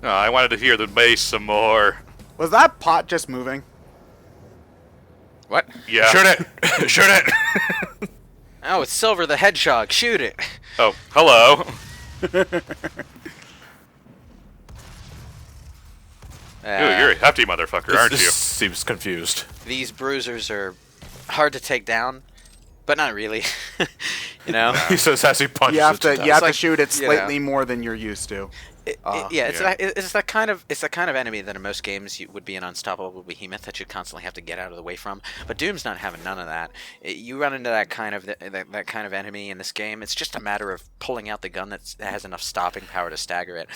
Oh, I wanted to hear the bass some more. Was that pot just moving? What? Yeah. Shoot it! Shoot it! Oh, it's Silver the Hedgehog. Shoot it. Oh, hello. Ooh, you're a hefty motherfucker, aren't you? Seems confused. These bruisers are hard to take down, but not really. You know? He says as he punches You have it to death. you have to like, shoot it you know. slightly more than you're used to. It's that kind of enemy that in most games would be an unstoppable behemoth that you'd constantly have to get out of the way from. But Doom's not having none of that. You run into that kind of enemy in this game. It's just a matter of pulling out the gun that has enough stopping power to stagger it.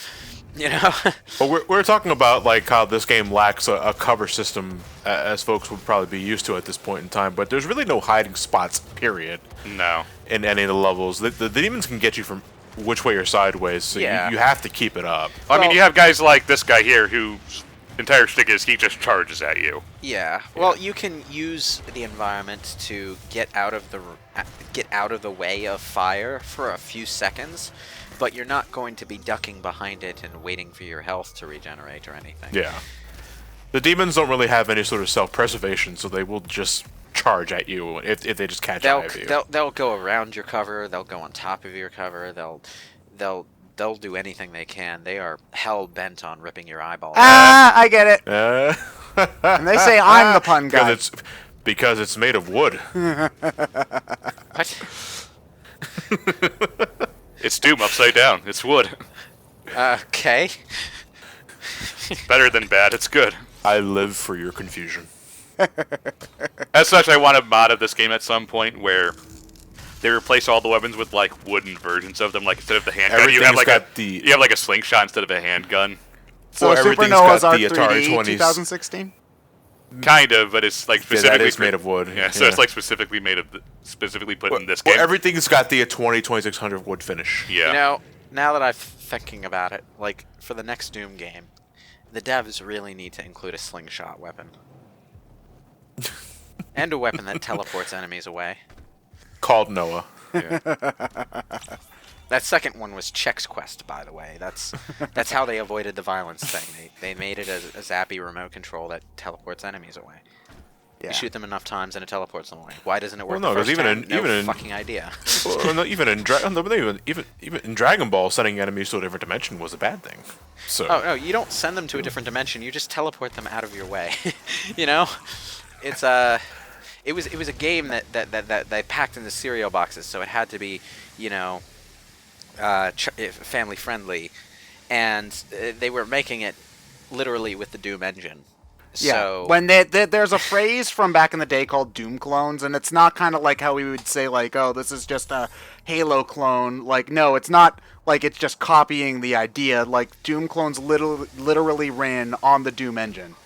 You know. But we're talking about like how this game lacks a cover system, as folks would probably be used to at this point in time. But there's really no hiding spots, period. No. In any of the levels, the demons can get you from which way or sideways, so Yeah. you have to keep it up. I mean, you have guys like this guy here whose entire shtick is he just charges at you. Yeah. Well, you can use the environment to get out of the way of fire for a few seconds, but you're not going to be ducking behind it and waiting for your health to regenerate or anything. Yeah. The demons don't really have any sort of self-preservation, so they will just charge at you if they just catch eye of you. They'll go around your cover. They'll go on top of your cover. They'll do anything they can. They are hell bent on ripping your eyeballs out. Ah, I get it. And they say I'm the pun guy. Because it's made of wood. What? It's Doom upside down. It's wood. Okay. Better than bad. It's good. I live for your confusion. As such, I want a mod of this game at some point where they replace all the weapons with like wooden versions of them. Like instead of the handgun, you have like a slingshot instead of a handgun. So everything's Supernova's got the R3D Atari 20s. 2016? Kind of, but it's like specifically that is made of wood. Yeah, so it's like specifically put in this game. Well, everything's got the 2600 wood finish. Yeah. You know, now that I'm thinking about it, like for the next Doom game, the devs really need to include a slingshot weapon. And a weapon that teleports enemies away. Called Noah. Yeah. That second one was Chex Quest, by the way. That's how they avoided the violence thing. They made it a zappy remote control that teleports enemies away. Yeah. You shoot them enough times and it teleports them away. Why doesn't it work? Well, no, the first because time? even in fucking idea. Well, no, even in Dragon Ball, sending enemies to a different dimension was a bad thing. So. Oh no, you don't send them to a different dimension. You just teleport them out of your way. You know, it's it was a game that they packed into cereal boxes, so it had to be, you know, family friendly, and they were making it literally with the Doom engine. Yeah, So when there's a phrase from back in the day called Doom clones, and it's not kind of like how we would say, like, oh, this is just a Halo clone. Like, no, it's not like it's just copying the idea. Like, Doom clones literally ran on the Doom engine.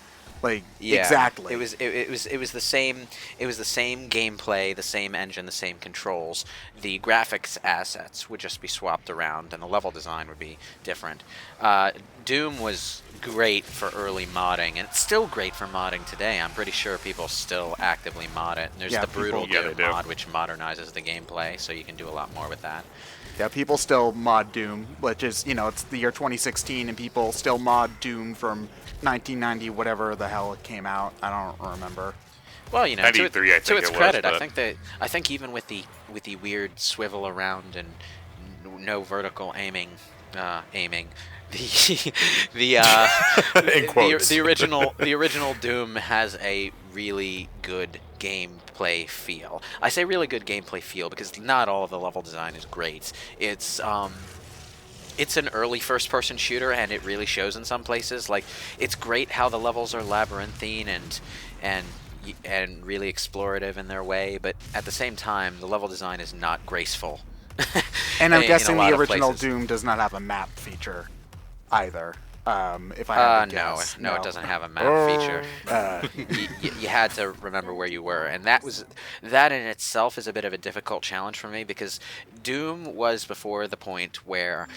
Like, yeah, exactly. It was the same gameplay, the same engine, the same controls. The graphics assets would just be swapped around, and the level design would be different. Doom was great for early modding, and it's still great for modding today. I'm pretty sure people still actively mod it. And there's the Brutal Doom mod, which modernizes the gameplay, so you can do a lot more with that. Yeah, people still mod Doom, which is, you know, it's the year 2016, and people still mod Doom from 1990, whatever the hell it came out. I don't remember. Well, you know, to its credit, was, I think even with the weird swivel around and no vertical aiming, the original Doom has a really good gameplay feel. I say really good gameplay feel because not all of the level design is great. It's an early first-person shooter, and it really shows in some places. Like, it's great how the levels are labyrinthine and really explorative in their way, but at the same time, the level design is not graceful. And I'm guessing the original Doom does not have a map feature either. If I had to guess. No, it doesn't have a map feature. You had to remember where you were, and that in itself is a bit of a difficult challenge for me because Doom was before the point where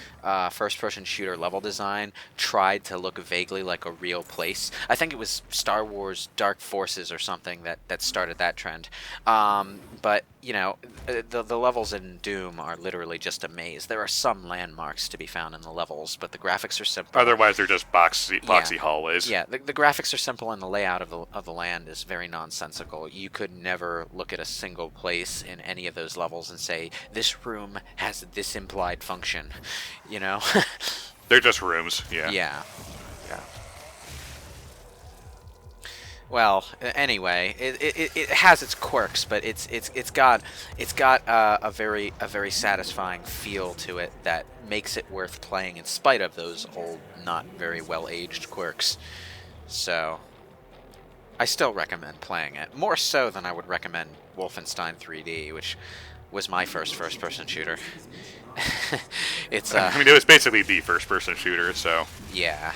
first-person shooter level design tried to look vaguely like a real place. I think it was Star Wars Dark Forces or something that started that trend. But you know, the levels in Doom are literally just a maze. There are some landmarks to be found in the levels, but the graphics are simple. Otherwise, they're just boxy hallways. Yeah, the graphics are simple, and the layout of the land is very nonsensical. You could never look at a single place in any of those levels and say, this room has this implied function, you know? They're just rooms, yeah. Yeah. Well, anyway, it has its quirks, but it's got a very satisfying feel to it that makes it worth playing in spite of those old, not very well aged quirks. So, I still recommend playing it, more so than I would recommend Wolfenstein 3D, which was my first person shooter. It's I mean, it was basically the first person shooter, so yeah.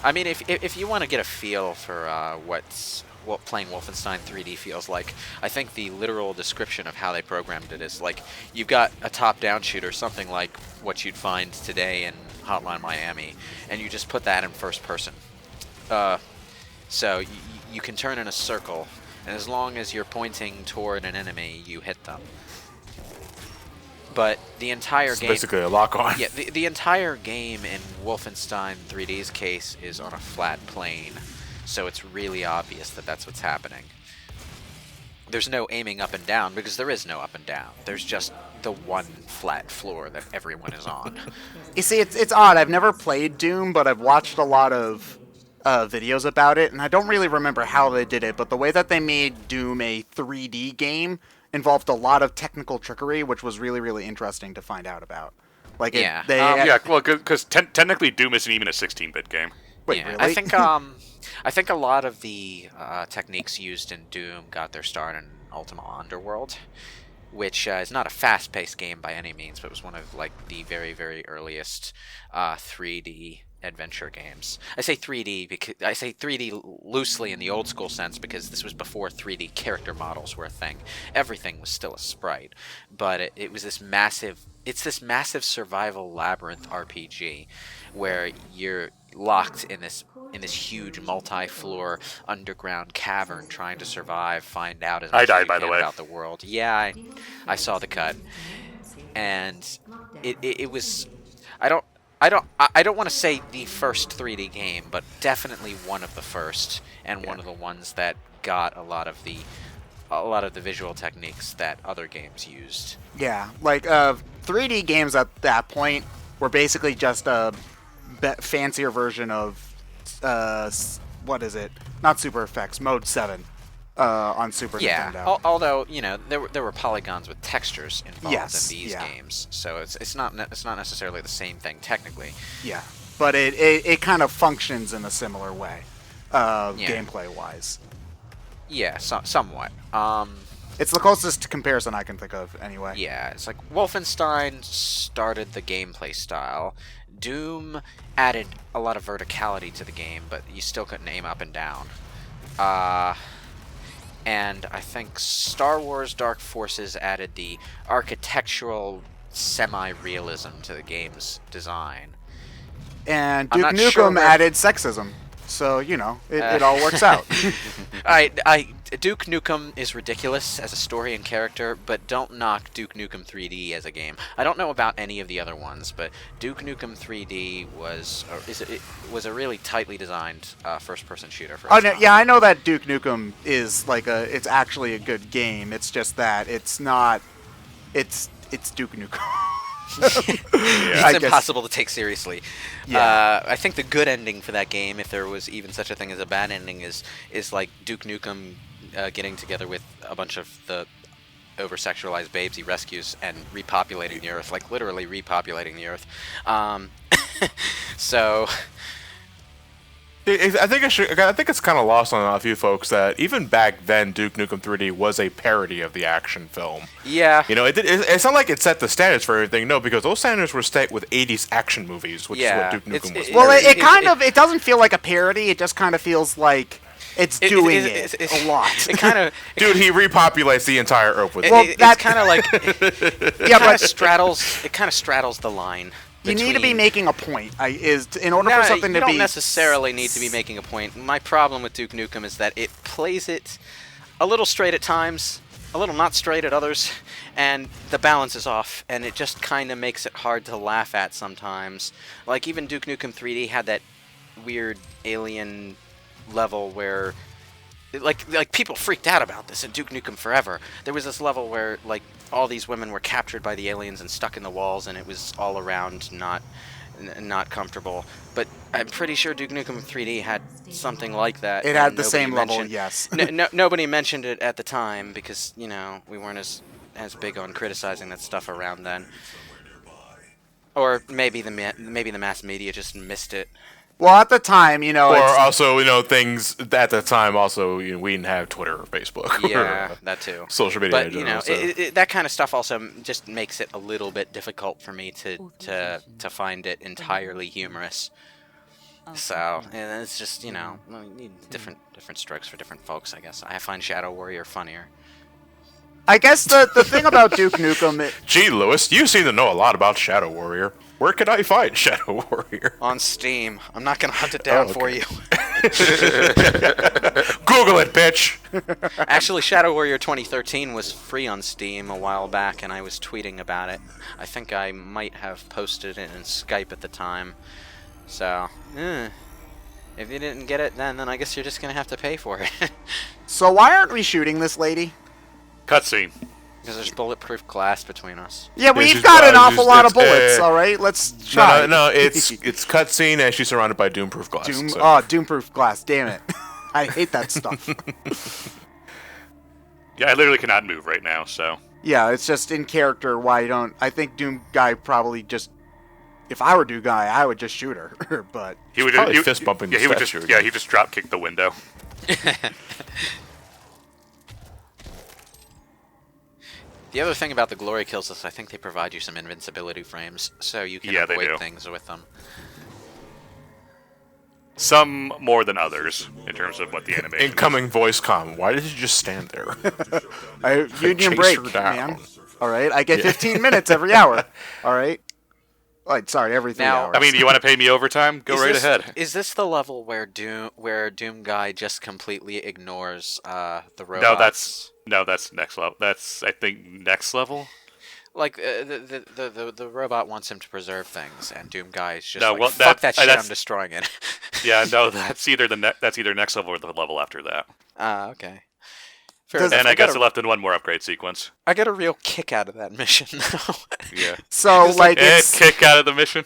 I mean, if you want to get a feel for what playing Wolfenstein 3D feels like, I think the literal description of how they programmed it is like you've got a top-down shooter, something like what you'd find today in Hotline Miami, and you just put that in first person. So you can turn in a circle, and as long as you're pointing toward an enemy, you hit them. But the entire game... basically a lock-on. Yeah, the entire game in Wolfenstein 3D's case is on a flat plane, so it's really obvious that that's what's happening. There's no aiming up and down, because there is no up and down. There's just the one flat floor that everyone is on. You see, it's odd. I've never played Doom, but I've watched a lot of videos about it, and I don't really remember how they did it, but the way that they made Doom a 3D game involved a lot of technical trickery, which was really, really interesting to find out about. Like, yeah, well, because technically Doom isn't even a 16-bit game. Wait, yeah, really? I think a lot of the techniques used in Doom got their start in Ultima Underworld, which is not a fast-paced game by any means, but was one of like the very, very earliest 3D adventure games. I say 3D because I say 3D loosely in the old school sense because this was before 3D character models were a thing. Everything was still a sprite, but it was this massive. It's this massive survival labyrinth RPG where you're locked in this huge multi-floor underground cavern trying to survive, find out as much as you can about the world. Yeah, I saw the cut, and it was. I don't want to say the first 3D game, but definitely one of the first, and one of the ones that got a lot of the visual techniques that other games used. Yeah, like 3D games at that point were basically just a fancier version of what is it? Not Super Effects, Mode 7 on Super Nintendo. Although there were polygons with textures involved in these yeah. games, so it's not necessarily the same thing technically. Yeah, but it kind of functions in a similar way, gameplay wise. Yeah, somewhat. It's the closest comparison I can think of, anyway. Yeah, it's like Wolfenstein started the gameplay style. Doom added a lot of verticality to the game, but you still couldn't aim up and down. And I think Star Wars Dark Forces added the architectural semi-realism to the game's design. And Duke Nukem added sexism. So, it all works out. Duke Nukem is ridiculous as a story and character, but don't knock Duke Nukem 3D as a game. I don't know about any of the other ones, but Duke Nukem 3D was a really tightly designed first-person shooter. I know that Duke Nukem is it's actually a good game. It's just that it's not. It's Duke Nukem. It's impossible to take seriously. Yeah. I think the good ending for that game, if there was even such a thing as a bad ending, is like Duke Nukem getting together with a bunch of the over-sexualized babes he rescues and repopulating the Earth, like literally repopulating the Earth. So... I think it's kind of lost on a few folks that even back then, Duke Nukem 3D was a parody of the action film. Yeah. It's not like it set the standards for everything. No, because those standards were set with 80s action movies, which is what Duke Nukem was. Well, it doesn't feel like a parody. It just kind of feels like it's doing it a lot. Dude, he repopulates the entire Earth with. It's kind of like it kind of straddles the line. You need to be making a point. In order for something to be... You don't necessarily need to be making a point. My problem with Duke Nukem is that it plays it a little straight at times, a little not straight at others, and the balance is off, and it just kind of makes it hard to laugh at sometimes. Like, even Duke Nukem 3D had that weird alien level where, like people freaked out about this in Duke Nukem Forever. There was this level where, like, all these women were captured by the aliens and stuck in the walls, and it was all around not comfortable. But I'm pretty sure Duke Nukem 3D had something like that. It had the same level, yes. Nobody mentioned it at the time because, you know, we weren't as big on criticizing that stuff around then. Or maybe the mass media just missed it. Well, at the time, you know, or also, you know, things at the time. Also, you know, we didn't have Twitter or Facebook. Yeah, that too. Social media. But you know, that kind of stuff also just makes it a little bit difficult for me to find it entirely humorous. So, and it's just, you know, you need different strokes for different folks, I guess. I find Shadow Warrior funnier. I guess the thing about Duke Nukem... Gee, Lewis, you seem to know a lot about Shadow Warrior. Where can I find Shadow Warrior? On Steam. I'm not going to hunt it down for you. Google it, bitch! Actually, Shadow Warrior 2013 was free on Steam a while back, and I was tweeting about it. I think I might have posted it in Skype at the time. So, if you didn't get it then I guess you're just going to have to pay for it. So why aren't we shooting this lady? Cutscene. Because there's bulletproof glass between us. Yeah, we've got an awful lot of bullets, alright? Let's try. No, it's cutscene and she's surrounded by doom-proof glass. Doom-proof glass, damn it. I hate that stuff. Yeah, I literally cannot move right now, so... Yeah, it's just in character why you don't... I think Doom Guy probably just... If I were Doom Guy, I would just shoot her, but... He would just fist bumping the statue. He just drop kick the window. The other thing about the glory kills is I think they provide you some invincibility frames, so you can avoid things with them. Some more than others, in terms of what the animation Incoming voice comm. Why did you just stand there? Union break, man. Alright, I get 15 minutes every hour. Alright? Sorry, every 3 hours. I mean, you want to pay me overtime? Go right ahead. Is this the level where Doom Guy just completely ignores the robots? No, that's next level. That's, I think, next level. Like the robot wants him to preserve things, and Doom Guy is just fuck that shit, I'm destroying it. Yeah, no, that's either next level or the level after that. Okay. And I guess it left in one more upgrade sequence. I get a real kick out of that mission, though. Yeah. So, it's... kick out of the mission.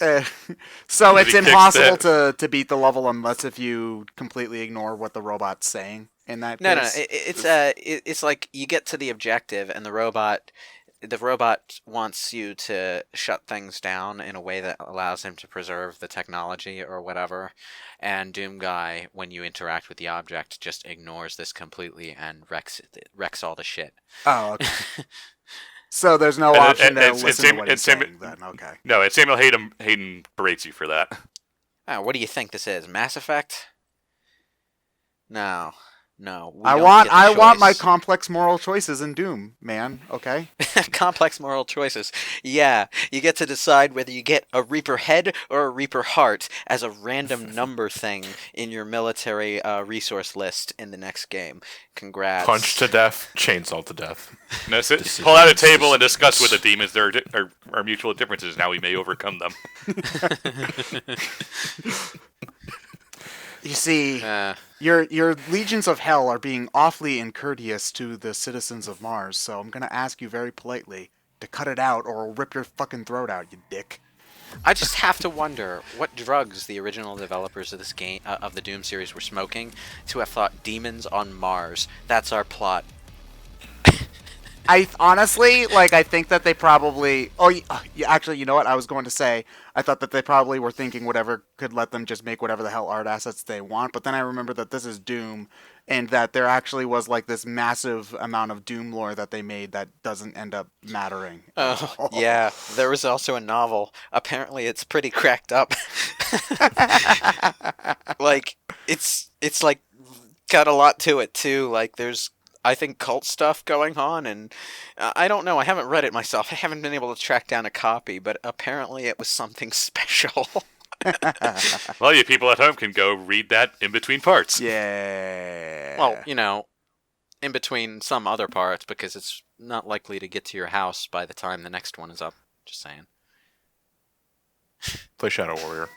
So it's impossible to beat the level unless if you completely ignore what the robot's saying in that case? No. It's like you get to the objective, and the robot wants you to shut things down in a way that allows him to preserve the technology or whatever. And Doom Guy, when you interact with the object, just ignores this completely and wrecks all the shit. Oh, okay. So there's no option to listen to what he's saying, then. Okay. No, it's Samuel Hayden berates you for that. What do you think this is? Mass Effect? No. I want my complex moral choices in Doom, man. Okay. Complex moral choices. Yeah, you get to decide whether you get a Reaper head or a Reaper heart as a random number thing in your military resource list in the next game. Congrats. Punch to death, chainsaw to death. No, pull out a table and discuss with the demons our mutual differences. Now we may overcome them. You see, your legions of hell are being awfully incourteous to the citizens of Mars, so I'm going to ask you very politely to cut it out or I'll rip your fucking throat out, you dick. I just have to wonder what drugs the original developers of this game, of the Doom series, were smoking to have thought demons on Mars. That's our plot. I honestly, I think that they probably... Oh, actually, you know what? I was going to say, I thought that they probably were thinking whatever could let them just make whatever the hell art assets they want, but then I remember that this is Doom, and that there actually was, this massive amount of Doom lore that they made that doesn't end up mattering. Oh, yeah. There was also a novel. Apparently, it's pretty cracked up. It's got a lot to it, too. There's... I think cult stuff going on, and I don't know. I haven't read it myself. I haven't been able to track down a copy, but apparently it was something special. Well, you people at home can go read that in between parts. Yeah. Well, in between some other parts because it's not likely to get to your house by the time the next one is up. Just saying. Play Shadow Warrior.